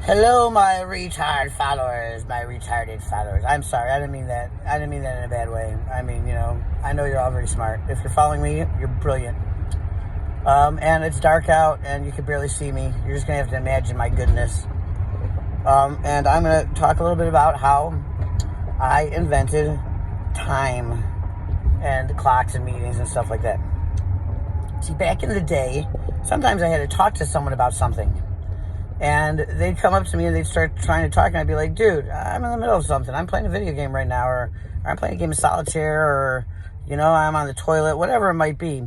Hello, my retard followers, my retarded followers. I'm sorry, I didn't mean that. I didn't mean that in a bad way. I mean, I know you're all very smart. If you're following me, you're brilliant. And it's dark out, and you can barely see me. You're just gonna have to imagine my goodness. And I'm gonna talk a little bit about how I invented time and clocks and meetings and stuff like that. See, back in the day, sometimes I had to talk to someone about something. And they'd come up to me and they'd start trying to talk, and I'd be like, dude, I'm in the middle of something. I'm playing a video game right now, or I'm playing a game of solitaire, or, I'm on the toilet, whatever it might be.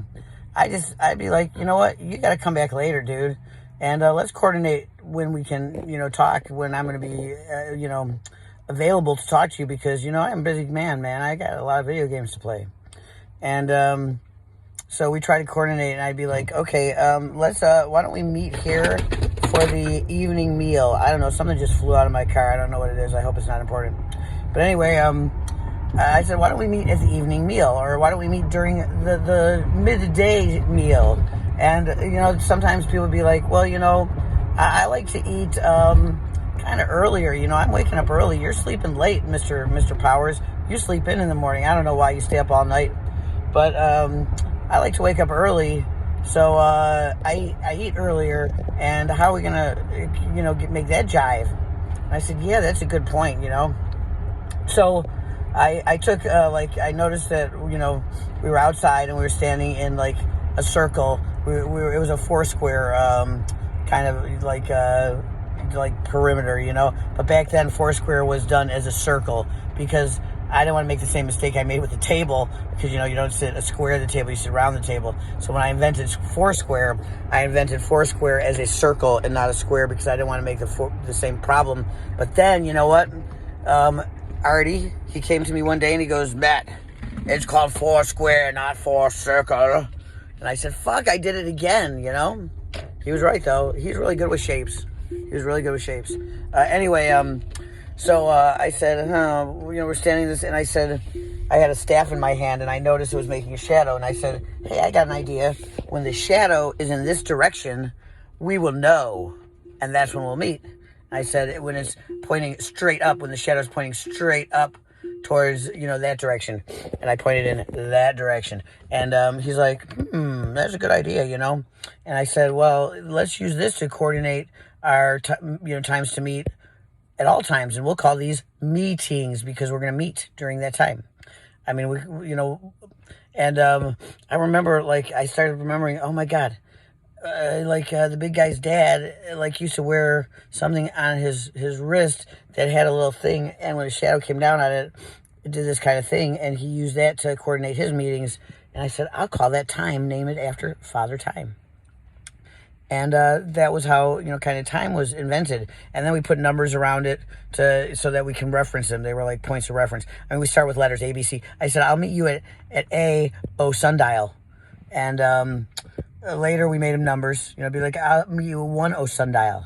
I'd be like, you know what? You got to come back later, dude. And let's coordinate when we can, talk, when I'm going to be, available to talk to you, because, I'm a busy man. I got a lot of video games to play. And so we try to coordinate, and I'd be like, okay, why don't we meet here for the evening meal? I don't know, something just flew out of my car. I don't know what it is. I hope it's not important. But anyway, I said, why don't we meet at the evening meal? Or why don't we meet during the midday meal? And, sometimes people would be like, well, I like to eat kind of earlier. I'm waking up early. You're sleeping late, Mr. Powers. You sleep in the morning. I don't know why you stay up all night. But I like to wake up early. So I eat earlier, and how are we gonna, make that jive? And I said, yeah, that's a good point, So I took I noticed that we were outside and we were standing in like a circle. It was a foursquare kind of like perimeter, But back then, foursquare was done as a circle because I didn't want to make the same mistake I made with the table, because, you don't sit a square at the table, you sit around the table. So when I invented Foursquare, I invented Foursquare as a circle and not a square, because I didn't want to make the same problem. But then, you know what? Artie, he came to me one day and he goes, Matt, it's called Foursquare, not Four Circle. And I said, fuck, I did it again, He was right, though. He's really good with shapes. Anyway, so I said, we're standing this, and I said, I had a staff in my hand, and I noticed it was making a shadow, and I said, hey, I got an idea. When the shadow is in this direction, we will know, and that's when we'll meet. And I said, when it's pointing straight up, when the shadow's pointing straight up towards, that direction, and I pointed in that direction, and he's like, that's a good idea, And I said, well, let's use this to coordinate our, times to meet at all times, and we'll call these meetings, because we're going to meet during that time. I mean, and I remember, I started remembering, oh my God, the big guy's dad, used to wear something on his wrist that had a little thing, and when a shadow came down on it, it did this kind of thing, and he used that to coordinate his meetings. And I said, I'll call that time, name it after Father Time. And that was how, kind of time was invented. And then we put numbers around it so that we can reference them. They were like points of reference. I mean, we start with letters, A, B, C. I said, I'll meet you at A, O, sundial. And later we made them numbers. Be like, I'll meet you at 1, O, sundial.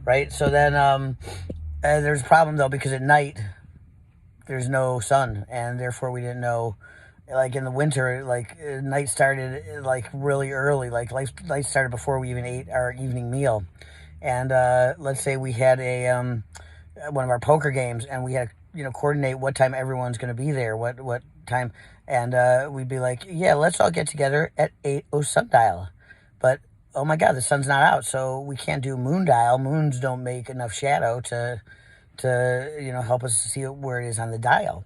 Right? So then there's a problem, though, because at night there's no sun. And therefore we didn't know. In the winter, night started really early. Light started before we even ate our evening meal. And let's say we had one of our poker games, and we had to coordinate what time everyone's going to be there, what time, and we'd be like, yeah, let's all get together at 8 sundial. But oh my God, the sun's not out, so we can't do moon dial. Moons don't make enough shadow to help us see where it is on the dial.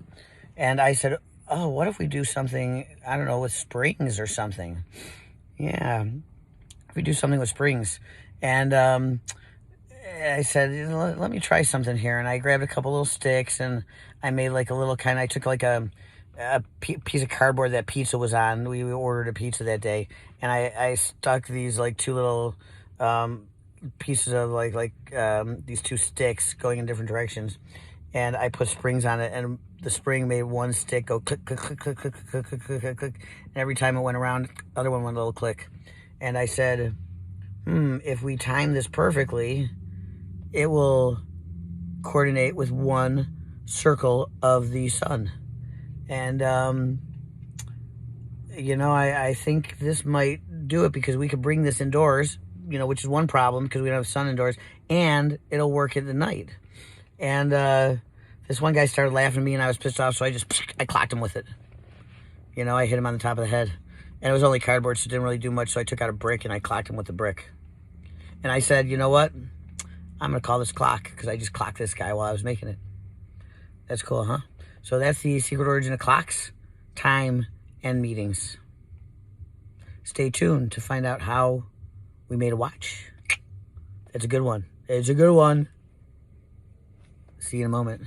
And I said, oh, what if we do something, I don't know, with springs or something? Yeah, if we do something with springs. And I said, let me try something here. And I grabbed a couple little sticks, and I made a little I took a piece of cardboard that pizza was on. We ordered a pizza that day. And I stuck these two little pieces of these two sticks going in different directions. And I put springs on it, and the spring made one stick go click, click, click, click, click, click, click, click, click, click. And every time it went around, the other one went a little click. And I said, if we time this perfectly, it will coordinate with one circle of the sun. And, I think this might do it, because we could bring this indoors, which is one problem because we don't have sun indoors, and it'll work at the night. And this one guy started laughing at me, and I was pissed off, so I clocked him with it. I hit him on the top of the head. And it was only cardboard, so it didn't really do much, so I took out a brick, and I clocked him with the brick. And I said, you know what? I'm going to call this clock, because I just clocked this guy while I was making it. That's cool, huh? So that's the secret origin of clocks, time, and meetings. Stay tuned to find out how we made a watch. It's a good one. It's a good one. See you in a moment.